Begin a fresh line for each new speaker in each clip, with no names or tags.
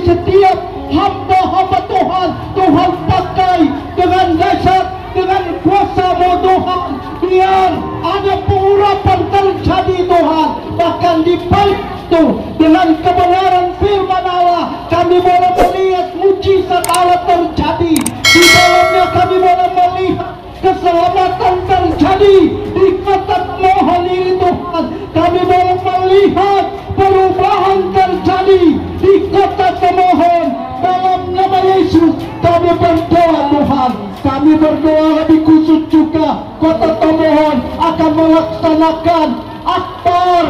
Setiap hamba-hamba Tuhan, Tuhan pakai dengan dahsyat, dengan kuasa-Mu Tuhan, biar ada pengurapan terjadi Tuhan. Bahkan di balik itu, dengan kebenaran firman Allah, kami boleh melihat mujizat Allah terjadi. Di dalamnya kami boleh melihat keselamatan terjadi. Di kota mohon ini Tuhan, kami boleh melihat perubahan terjadi di kota Temohon. Dalam nama Yesus kami berdoa Tuhan. Kami berdoa lebih khusus juga kota Temohon akan melaksanakan akbar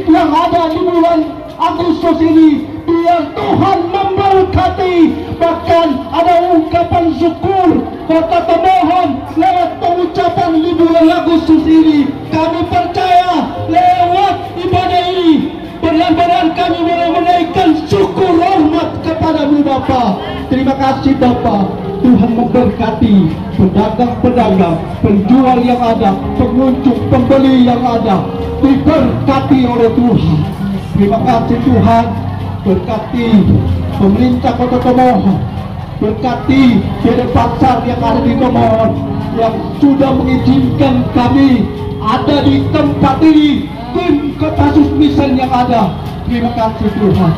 yang ada di bulan Agustus ini. Biar Tuhan memberkati. Bahkan ada ungkapan syukur kota Temohon lewat pengucapan di bulan Agustus ini. Kami percaya lewat ibadah ini benar-benar kami boleh menaikkan syukur hormat kepada-Mu Bapa. Terima kasih Bapa. Tuhan memberkati pedagang-pedagang, penjual yang ada, pengunjung, pembeli yang ada, diberkati oleh Tuhan. Terima kasih Tuhan. Berkati pemerintah kota Temohon, berkati PD pasar yang ada di Temohon yang sudah mengizinkan kami ada di tempat ini, tim Kopassus Mission yang ada. Terima kasih Tuhan.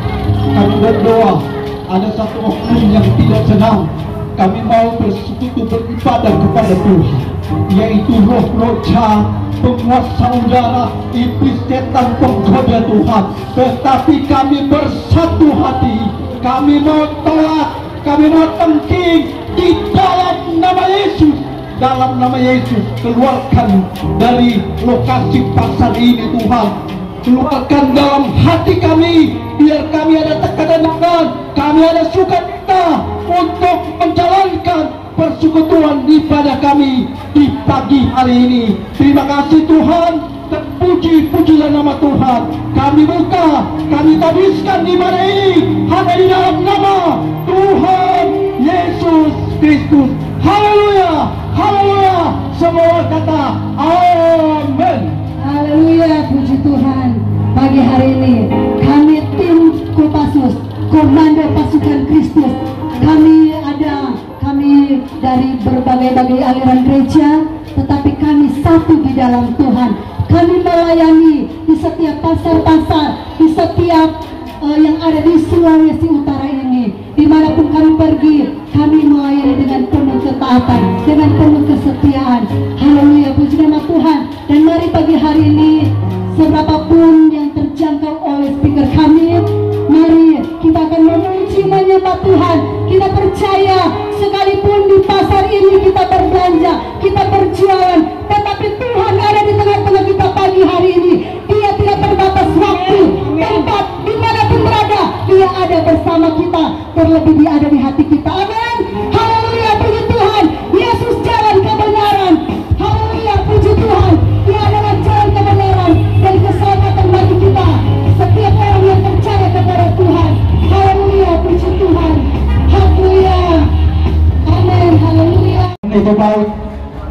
Kami berdoa, ada satu oknum yang tidak senang. Kami mau bersekutu beribadah kepada Tuhan, yaitu roh-roh jahat, penguasa udara, iblis, setan, penggoda Tuhan. Tetapi kami bersatu hati, kami mau tolak, kami mau tengking di dalam nama Yesus. Dalam nama Yesus, keluarkan dari lokasi pasar ini Tuhan. Keluarkan dalam hati kami, biar kami ada tekanan, kami ada sukacita untuk menjalankan persekutuan ibadah kami di pagi hari ini. Terima kasih Tuhan, terpuji-pujilah nama Tuhan. Kami buka, kami tabiskan ibadah ini hanya di dalam nama Tuhan Yesus Kristus. Haleluya, haleluya. Semua kata amin.
Haleluya, puji Tuhan. Pagi hari ini kami tim Kopassus, Komando Pasukan Kristus, kami dari berbagai-bagai aliran gereja, tetapi kami satu di dalam Tuhan. Kami melayani di setiap pasar-pasar, di setiap yang ada di Sulawesi Utara ini. Dimanapun kami pergi, kami melayani dengan penuh ketaatan, dengan penuh kesetiaan. Haleluya, puji nama Tuhan. Dan mari pagi hari ini, seberapapun yang terjangkau oleh speaker kami, mari kita akan memuji menyembah Tuhan. Kita percaya sekalipun di pasar ini kita berbelanja, kita berjualan, tetapi Tuhan ada di tengah-tengah kita pagi hari ini. Dia tidak terbatas waktu, tempat, dimanapun berada, Dia ada bersama kita. Terlebih Dia ada di hati kita. Amin. Haleluya, puji Tuhan. Yesus jalan kebenaran. Haleluya, puji Tuhan. Dia adalah jalan kebenaran dan keselamatan bagi kita, setiap orang yang percaya kepada Tuhan. Haleluya, puji Tuhan. Haleluya. Amin. Haleluya.
Itu baik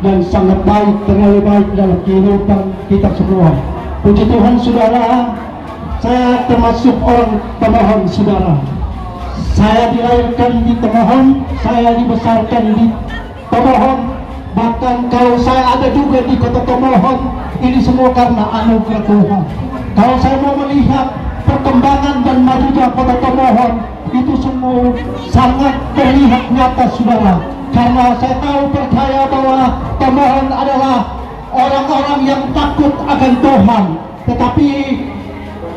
dan sangat baik, terlalu baik dalam kehidupan kita semua. Puji Tuhan saudara, saya termasuk orang Temohon saudara. Saya dilahirkan di Temohon, saya dibesarkan di Temohon. Bahkan kalau saya ada juga di kota Temohon, ini semua karena anugerah Tuhan. Kalau saya mau melihat perkembangan dan majunya kota Temohon, itu semua sangat terlihat nyata saudara. Karena saya tahu percaya bahwa Temohon adalah orang-orang yang takut akan Tuhan. Tetapi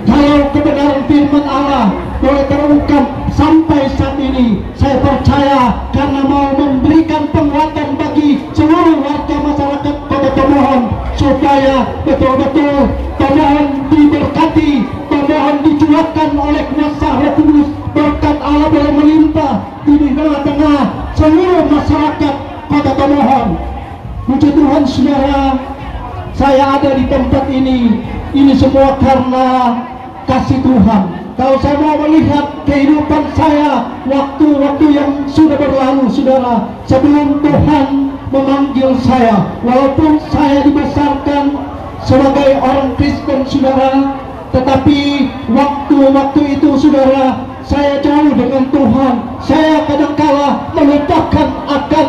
kalau kebenaran firman Allah boleh terungkap sampai saat ini, saya percaya karena mau memberikan penguatan bagi seluruh warga masyarakat kota Temohon, supaya betul-betul Temohon diberkati, Temohon dicuatkan oleh kuasa Roh Kudus, berkat Allah boleh melimpah tengah-tengah seluruh masyarakat Kota Tomohon. Puji Tuhan saudara, saya ada di tempat ini semua karena kasih Tuhan. Kalau saya mau melihat kehidupan saya waktu-waktu yang sudah berlalu saudara, sebelum Tuhan memanggil saya, walaupun saya dibesarkan sebagai orang Kristen saudara, tetapi waktu-waktu itu saudara, saya jauh dengan Tuhan. Saya kadangkala melupakan akan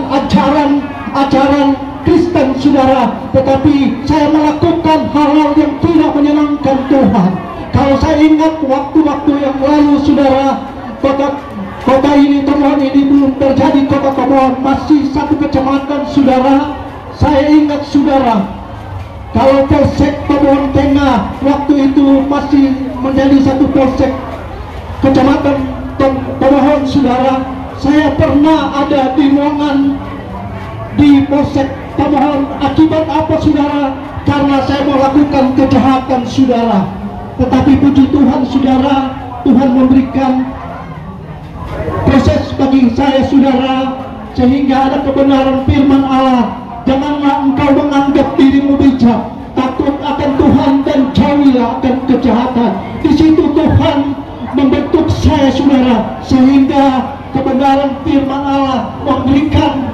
ajaran Kristen saudara, tetapi saya melakukan hal-hal yang tidak menyenangkan Tuhan. Kalau saya ingat waktu-waktu yang lalu saudara, kota ini, Tomohon ini belum terjadi Kota Tomohon, masih satu kecamatan saudara. Saya ingat saudara, kalau Polsek Tomohon Tengah waktu itu masih menjadi satu polsek kecamatan Tomohon saudara. Saya pernah ada di ruangan di Polsek Tomohon. Akibat apa saudara? Karena saya melakukan kejahatan saudara. Tetapi puji Tuhan saudara, Tuhan memberikan proses bagi saya saudara, sehingga ada kebenaran firman Allah. Janganlah engkau menganggap dirimu bijak, takut akan Tuhan dan jauhilah akan kejahatan. Di situ Tuhan membentuk saya saudara, sehingga kebenaran firman Allah memberikan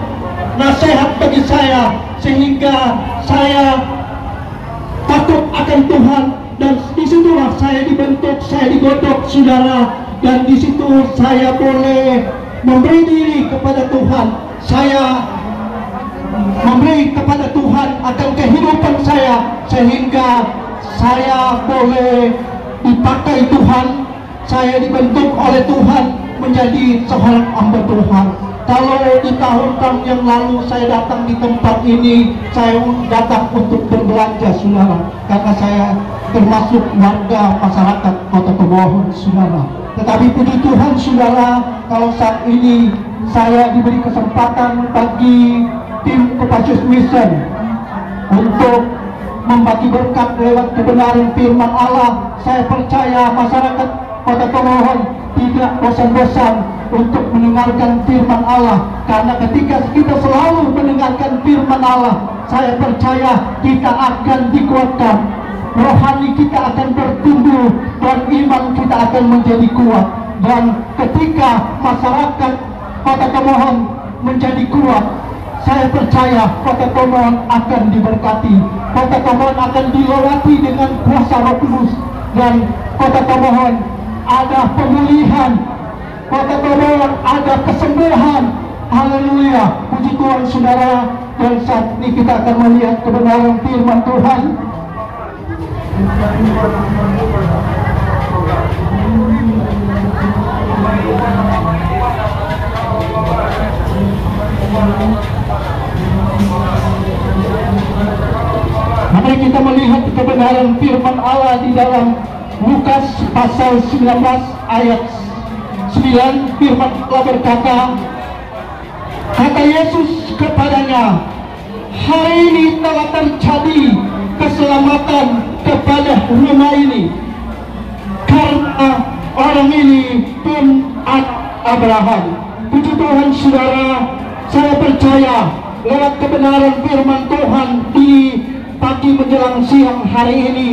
nasihat bagi saya, sehingga saya takut akan Tuhan. Dan disitulah saya dibentuk, saya digodok saudara, dan disitu saya boleh memberi diri kepada Tuhan. Saya memberi kepada Tuhan akan kehidupan saya, sehingga saya boleh dipakai Tuhan. Saya dibentuk oleh Tuhan menjadi seorang hamba Tuhan. Kalau di tahun-tahun yang lalu saya datang di tempat ini, saya datang untuk berbelanja saudara, karena saya termasuk warga masyarakat Kota Tomohon saudara. Tetapi puji Tuhan saudara, kalau saat ini saya diberi kesempatan bagi tim Kopassus Mission untuk membagi berkat lewat kebenaran firman Allah. Saya percaya masyarakat Kota Tomohon tidak bosan-bosan untuk mendengarkan firman Allah, karena ketika kita selalu mendengarkan firman Allah, saya percaya kita akan dikuatkan, rohani kita akan bertumbuh, dan iman kita akan menjadi kuat. Dan ketika masyarakat Kota Tomohon menjadi kuat, saya percaya Kota Tomohon akan diberkati. Kota Tomohon akan dilewati dengan kuasa Roh Kudus, dan Kota Tomohon ada pemulihan, Kota Tomohon ada kesembuhan. Haleluya, puji Tuhan saudara. Dan saat ini kita akan melihat kebenaran firman Tuhan. Mari kita melihat kebenaran firman Allah di dalam Lukas pasal 19 ayat 9. Firman Allah berkata, kata Yesus kepadanya, hari ini telah terjadi keselamatan kepada rumah ini, karena orang ini pun Abraham. Puji Tuhan saudara, saya percaya lewat kebenaran firman Tuhan di pagi menjelang siang hari ini,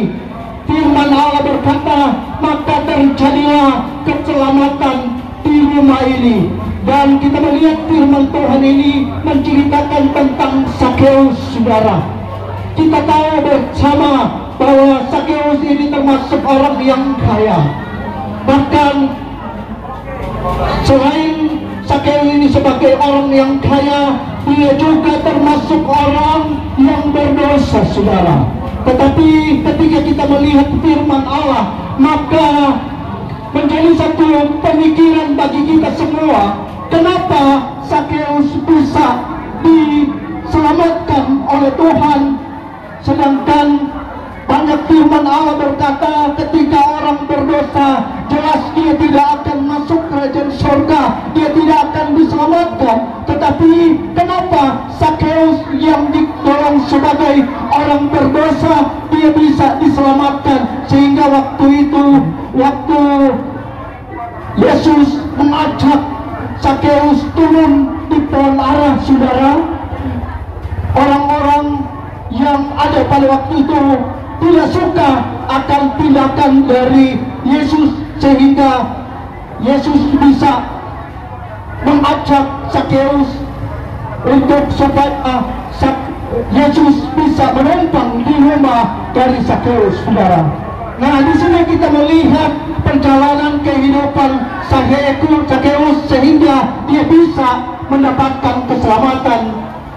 firman Allah berkata, maka terjadilah keselamatan di rumah ini. Dan kita melihat firman Tuhan ini menceritakan tentang Sakeus saudara. Kita tahu bersama bahwa Sakeus ini termasuk orang yang kaya. Bahkan selain Sakeus ini sebagai orang yang kaya, dia juga termasuk orang yang berdosa saudara. Tetapi ketika kita melihat firman Allah, maka menjadi satu pemikiran bagi kita semua, kenapa Sakeus bisa diselamatkan oleh Tuhan, sedangkan banyak firman Allah berkata ketika orang berdosa, jelas dia tidak akan masuk kerajaan surga, dia tidak akan diselamatkan. Tetapi kenapa Sakeus yang digolong sebagai orang berdosa, dia bisa diselamatkan? Sehingga waktu itu, waktu Yesus mengajak Sakeus turun di pohon ara, saudara, orang-orang yang ada pada waktu itu tidak suka akan tindakan dari Yesus, sehingga Yesus bisa mengajak Sakeus untuk supaya Yesus bisa menumpang di rumah dari Sakeus, saudara. Nah, di sini kita melihat perjalanan kehidupan Sakeus sehingga dia bisa mendapatkan keselamatan.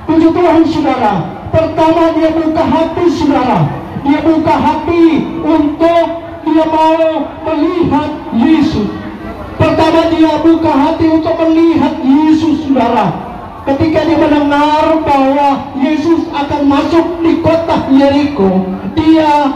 Puji Tuhan, saudara. Pertama, dia buka hati, saudara. Dia buka hati untuk dia mau melihat Yesus. Pertama, dia buka hati untuk melihat Yesus, saudara. Ketika dia mendengar bahwa Yesus akan masuk di kota Yeriko, dia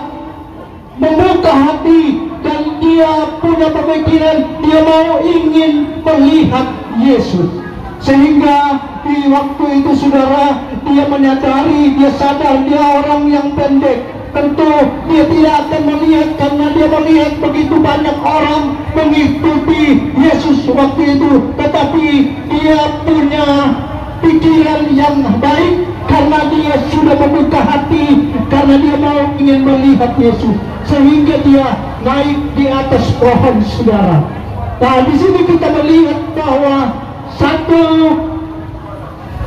membuka hati dan dia punya pemikiran, dia mau ingin melihat Yesus. Sehingga di waktu itu, saudara, dia menyadari, dia sadar dia orang yang pendek. Tentu dia tidak akan melihat, karena dia melihat begitu banyak orang mengikuti Yesus waktu itu. Tetapi dia punya pikiran yang baik karena dia sudah membuka hati, karena dia mau ingin melihat Yesus, sehingga dia naik di atas pohon, saudara. Nah, di sini kita melihat bahwa satu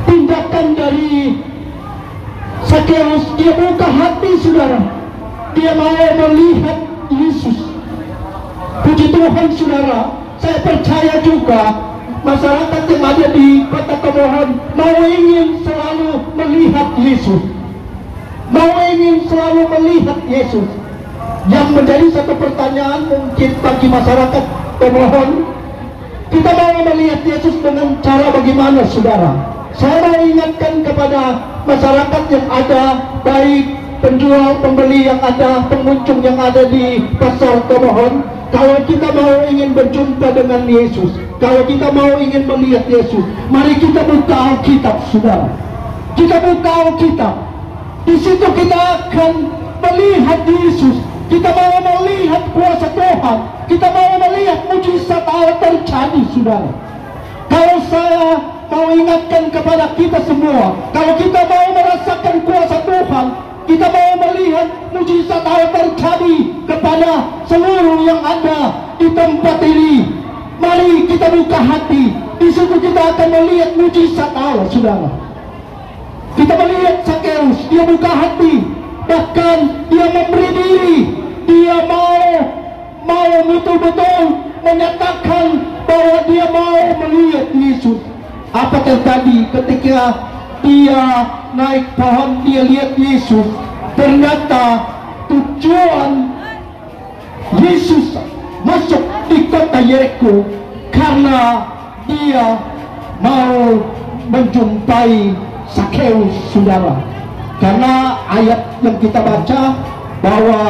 tindakan dari Sakeus, dia buka hati, saudara. Dia mau melihat Yesus. Puji Tuhan, saudara. Saya percaya juga masyarakat yang ada di kota Tomohon mau ingin selalu melihat Yesus, mau ingin selalu melihat Yesus. Yang menjadi satu pertanyaan mungkin bagi masyarakat Tomohon, kita mau melihat Yesus dengan cara bagaimana, saudara? Saya mau ingatkan kepada masyarakat yang ada, baik penjual, pembeli yang ada, pengunjung yang ada di pasar Tomohon, kalau kita mau ingin berjumpa dengan Yesus, kalau kita mau ingin melihat Yesus, mari kita buka Alkitab, saudara. Kita buka Alkitab. Di situ kita akan melihat Yesus. Kita mau melihat kuasa Tuhan. Kita mau melihat mujizat Allah terjadi, saudara. Kalau saya mau ingatkan kepada kita semua, kalau kita mau merasakan kuasa Tuhan, kita mau melihat mujizat Allah terjadi kepada seluruh yang ada di tempat ini, mari kita buka hati. Di situ kita akan melihat mujizat Allah, saudara. Kita melihat Sakeus, dia buka hati, bahkan dia memberi diri, dia mau betul-betul menyatakan bahwa dia mau melihat Yesus. Apa terjadi ketika dia naik pohon, dia lihat Yesus? Ternyata tujuan Yesus masuk di kota Yeriko karena dia mau menjumpai Sakeus, saudara. Karena ayat yang kita baca bahwa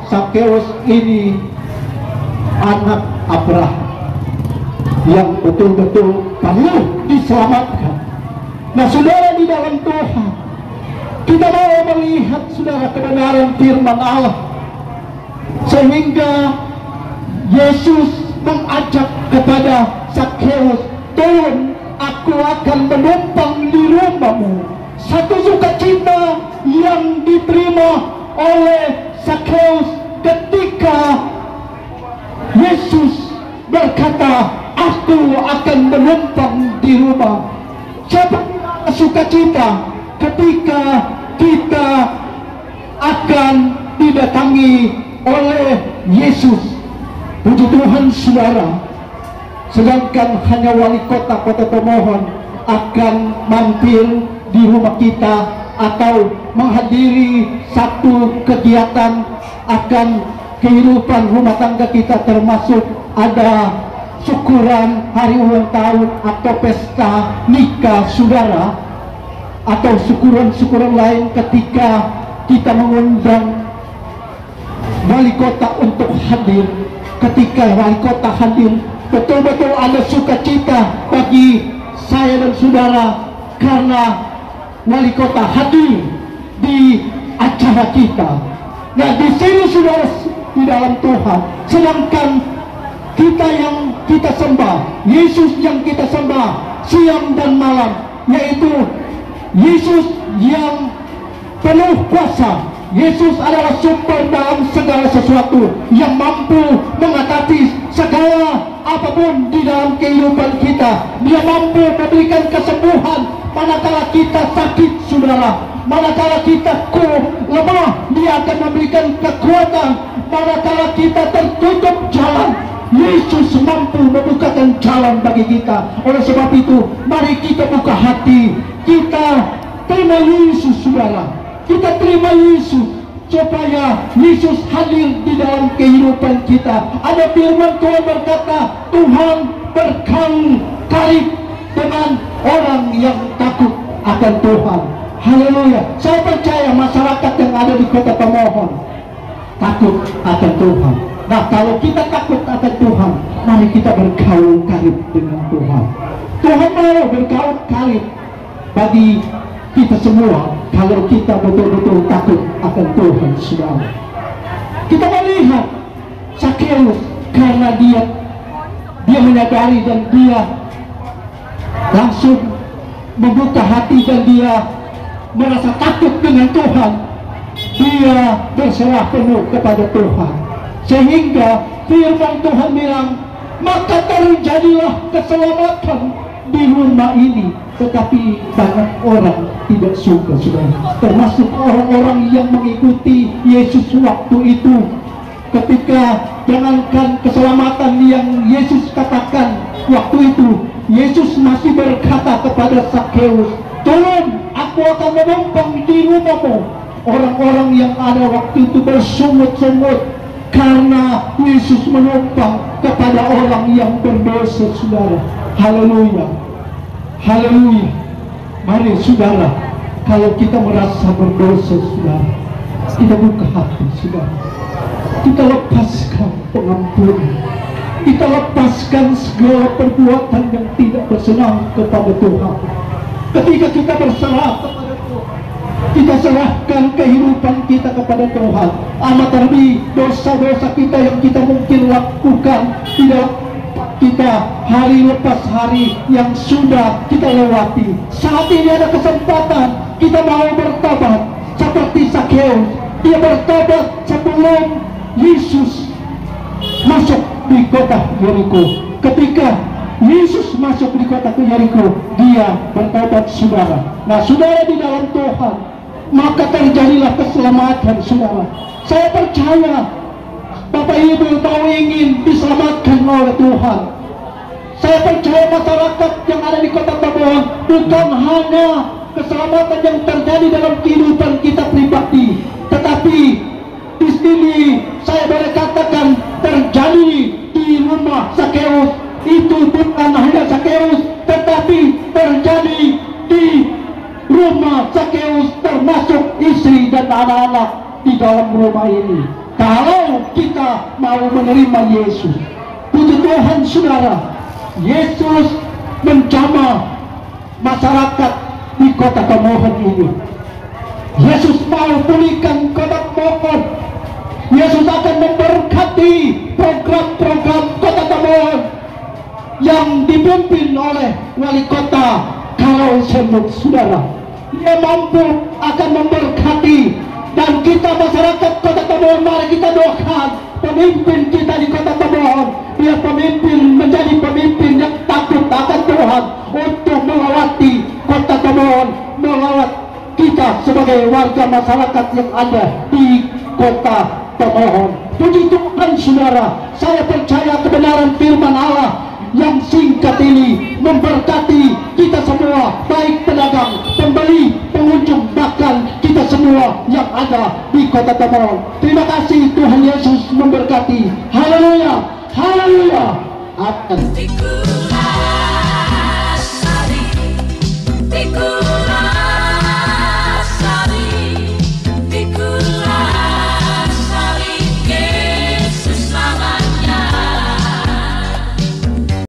Sakeus ini anak Abraham yang betul-betul perlu diselamatkan. Nah, saudara, di dalam Tuhan kita mau melihat, saudara, kebenaran firman Allah, sehingga Yesus mengajak kepada Sakeus, turun, aku akan menumpang di rumahmu. Satu sukacita yang diterima oleh Sakeus ketika Yesus berkata, aku akan menumpang di rumah. Siapa sukacita ketika kita akan didatangi oleh Yesus? Puji Tuhan, saudara. Sedangkan hanya wali kota Tomohon akan mampir di rumah kita atau menghadiri satu kegiatan akan kehidupan rumah tangga kita, termasuk ada syukuran hari ulang tahun atau pesta nikah, saudara, atau syukuran-syukuran lain. Ketika kita mengundang wali kota untuk hadir, ketika wali kota hadir, betul-betul ada sukacita bagi saya dan saudara karena wali kota hadir di acara kita. Nah, di sini, saudara, di dalam Tuhan, sedangkan kita yang kita sembah, Yesus yang kita sembah, siang dan malam, yaitu Yesus yang penuh kuasa. Yesus adalah sumber dalam segala sesuatu yang mampu mengatasi segala apapun di dalam kehidupan kita. Dia mampu memberikan kesembuhan manakala kita sakit, saudara. Manakala kita lemah, Dia akan memberikan kekuatan. Manakala kita tertutup jalan, Yesus mampu membukakan jalan bagi kita. Oleh sebab itu, mari kita buka hati, kita terima Yesus, saudara. Kita terima Yesus supaya Yesus hadir di dalam kehidupan kita. Ada firman Tuhan berkata, Tuhan berkarib dengan orang yang takut akan Tuhan. Haleluya. Saya percaya masyarakat yang ada di Kota Tomohon takut akan Tuhan. Nah, kalau kita takut akan Tuhan, mari kita bergaul karib dengan Tuhan. Tuhan mau bergaul karib bagi kita semua kalau kita betul-betul takut akan Tuhan, saudara. Kita melihat Zakheus karena dia menyadari dan dia langsung membuka hati dan dia merasa takut dengan Tuhan. Dia berserah penuh kepada Tuhan, sehingga firman Tuhan bilang, maka terjadilah keselamatan di rumah ini. Tetapi banyak orang tidak suka, saudara, termasuk orang-orang yang mengikuti Yesus waktu itu. Ketika jangankan keselamatan yang Yesus katakan waktu itu, Yesus masih berkata kepada Zakheus, turun, aku akan menumpang di rumahmu. Orang-orang yang ada waktu itu bersungut-sungut karena Yesus menumpang kepada orang yang berdosa, saudara. Haleluya, haleluya. Mari saudara, kalau kita merasa berdosa, saudara, kita buka hati, saudara. Kita lepaskan pengampunan, kita lepaskan segala perbuatan yang tidak bersenang kepada Tuhan. Ketika kita berserah kepada Tuhan, kita serahkan kehidupan kita kepada Tuhan. Amat terlebih dosa-dosa kita yang kita mungkin lakukan tidak kita hari lepas hari yang sudah kita lewati. Saat ini ada kesempatan kita mau bertobat seperti Zakheus. Dia bertobat sebelum Yesus masuk di kota Yeriko. Ketika Yesus masuk di kota Yeriko, dia bertobat, saudara. Nah, saudara, di dalam Tuhan, maka terjadilah keselamatan, saudara. Saya percaya Bapak Ibu mau ingin diselamatkan oleh Tuhan. Saya percaya masyarakat yang ada di Kota Tomohon bukan hanya keselamatan yang terjadi dalam kehidupan kita pribadi, tetapi di sini saya boleh katakan terjadi di rumah Zakheus. Itu bukan hanya Zakheus, tetapi terjadi di rumah Zakheus, termasuk istri dan anak-anak di dalam rumah ini. Kalau kita mau menerima Yesus, puji Tuhan, saudara, Yesus menjamah masyarakat di Kota Tomohon ini. Yesus mau pulihkan Kota Tomohon. Yesus akan memberkati program-program Kota Tomohon yang dipimpin oleh wali kota Karol Semut, saudara. Dia mampu akan memberkati, dan kita masyarakat Kota Tomohon, mari kita doakan pemimpin kita di Kota Tomohon. Dia pemimpin, menjadi pemimpin yang takut akan Tuhan untuk melewati Kota Tomohon, melawat kita sebagai warga masyarakat yang ada di Kota Tomohon. Puji Tuhan, saudara, saya percaya kebenaran firman Allah yang singkat ini memberkati kita semua, baik pedagang, pembeli, pengunjung, bahkan kita semua yang ada di Kota Tomohon. Terima kasih, Tuhan Yesus memberkati. Haleluya, haleluya. Amin.